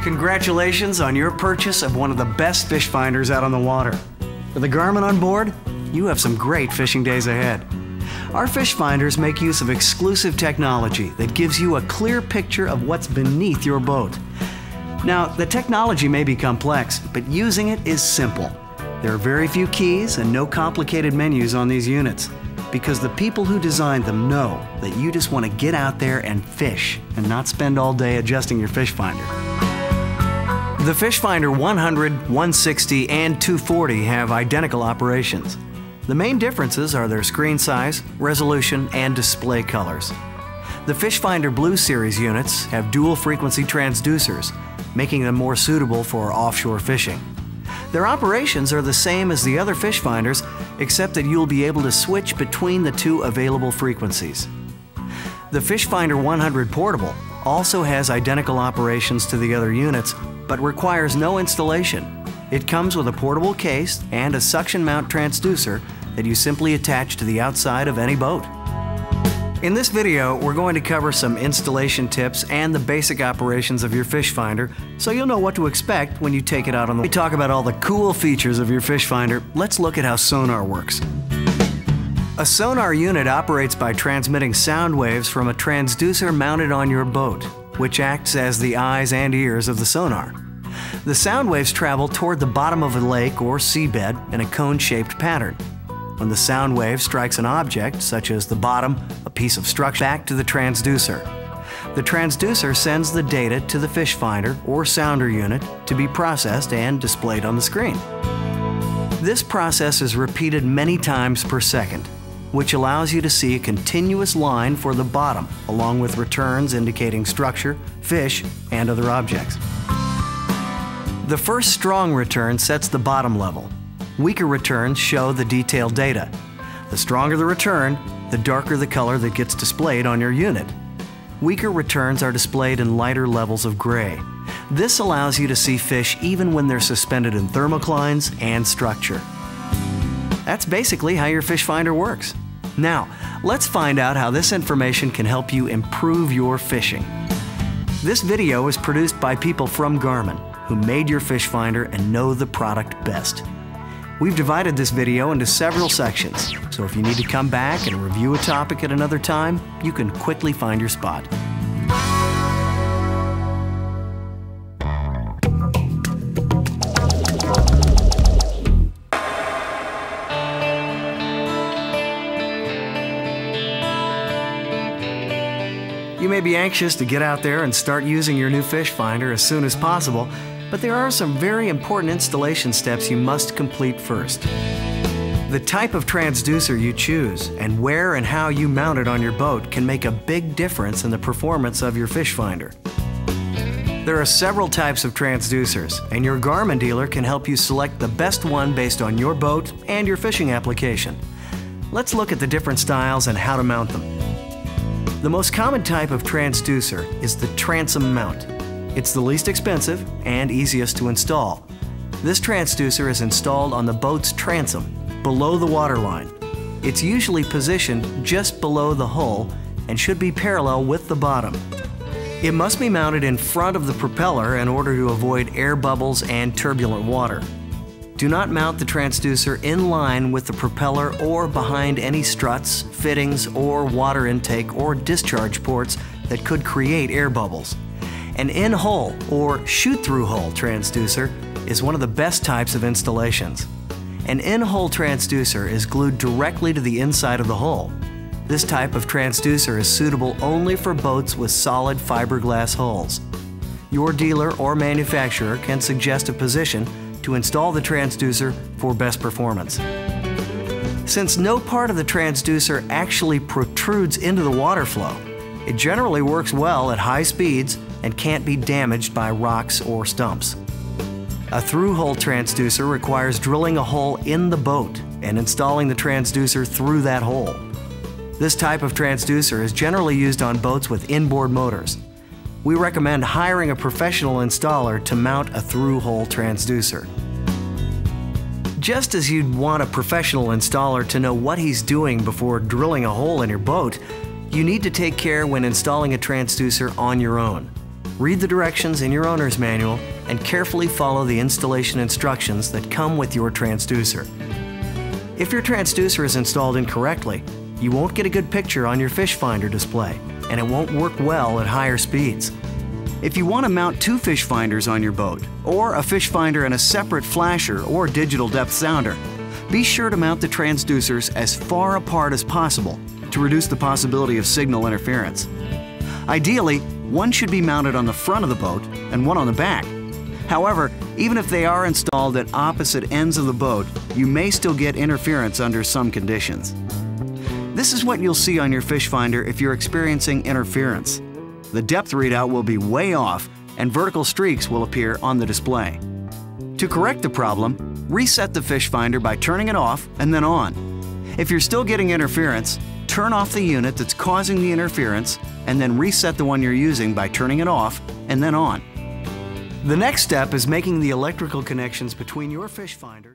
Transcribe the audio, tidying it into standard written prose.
Congratulations on your purchase of one of the best fish finders out on the water. With a Garmin on board, you have some great fishing days ahead. Our fish finders make use of exclusive technology that gives you a clear picture of what's beneath your boat. Now, the technology may be complex, but using it is simple. There are very few keys and no complicated menus on these units, because the people who designed them know that you just want to get out there and fish and not spend all day adjusting your fish finder. The Fish Finder 100, 160, and 240 have identical operations. The main differences are their screen size, resolution, and display colors. The Fish Finder Blue Series units have dual frequency transducers, making them more suitable for offshore fishing. Their operations are the same as the other fish finders, except that you'll be able to switch between the two available frequencies. The Fish Finder 100 Portable also has identical operations to the other units, but requires no installation. It comes with a portable case and a suction mount transducer that you simply attach to the outside of any boat. In this video, we're going to cover some installation tips and the basic operations of your fish finder, so you'll know what to expect when you take it out on the water. We talk about all the cool features of your fish finder. Let's look at how sonar works. A sonar unit operates by transmitting sound waves from a transducer mounted on your boat, which acts as the eyes and ears of the sonar. The sound waves travel toward the bottom of a lake or seabed in a cone-shaped pattern. When the sound wave strikes an object, such as the bottom, a piece of structure, back to the transducer. The transducer sends the data to the fish finder or sounder unit to be processed and displayed on the screen. This process is repeated many times per second, which allows you to see a continuous line for the bottom, along with returns indicating structure, fish, and other objects. The first strong return sets the bottom level. Weaker returns show the detailed data. The stronger the return, the darker the color that gets displayed on your unit. Weaker returns are displayed in lighter levels of gray. This allows you to see fish even when they're suspended in thermoclines and structure. That's basically how your fish finder works. Now, let's find out how this information can help you improve your fishing. This video is produced by people from Garmin, who made your fish finder and know the product best. We've divided this video into several sections, so if you need to come back and review a topic at another time, you can quickly find your spot. You may be anxious to get out there and start using your new fish finder as soon as possible, but there are some very important installation steps you must complete first. The type of transducer you choose and where and how you mount it on your boat can make a big difference in the performance of your fish finder. There are several types of transducers, and your Garmin dealer can help you select the best one based on your boat and your fishing application. Let's look at the different styles and how to mount them. The most common type of transducer is the transom mount. It's the least expensive and easiest to install. This transducer is installed on the boat's transom, below the waterline. It's usually positioned just below the hull and should be parallel with the bottom. It must be mounted in front of the propeller in order to avoid air bubbles and turbulent water. Do not mount the transducer in line with the propeller or behind any struts, fittings, or water intake or discharge ports that could create air bubbles. An in-hull or shoot-through hull transducer is one of the best types of installations. An in-hull transducer is glued directly to the inside of the hull. This type of transducer is suitable only for boats with solid fiberglass hulls. Your dealer or manufacturer can suggest a position to install the transducer for best performance. Since no part of the transducer actually protrudes into the water flow, it generally works well at high speeds and can't be damaged by rocks or stumps. A through-hole transducer requires drilling a hole in the boat and installing the transducer through that hole. This type of transducer is generally used on boats with inboard motors. We recommend hiring a professional installer to mount a through-hole transducer. Just as you'd want a professional installer to know what he's doing before drilling a hole in your boat, you need to take care when installing a transducer on your own. Read the directions in your owner's manual and carefully follow the installation instructions that come with your transducer. If your transducer is installed incorrectly, you won't get a good picture on your fish finder display, and it won't work well at higher speeds. If you want to mount 2 fish finders on your boat, or a fish finder and a separate flasher or digital depth sounder, be sure to mount the transducers as far apart as possible to reduce the possibility of signal interference. Ideally, one should be mounted on the front of the boat and one on the back. However, even if they are installed at opposite ends of the boat, you may still get interference under some conditions. This is what you'll see on your fish finder if you're experiencing interference. The depth readout will be way off and vertical streaks will appear on the display. To correct the problem, reset the fish finder by turning it off and then on. If you're still getting interference, turn off the unit that's causing the interference and then reset the one you're using by turning it off and then on. The next step is making the electrical connections between your fish finder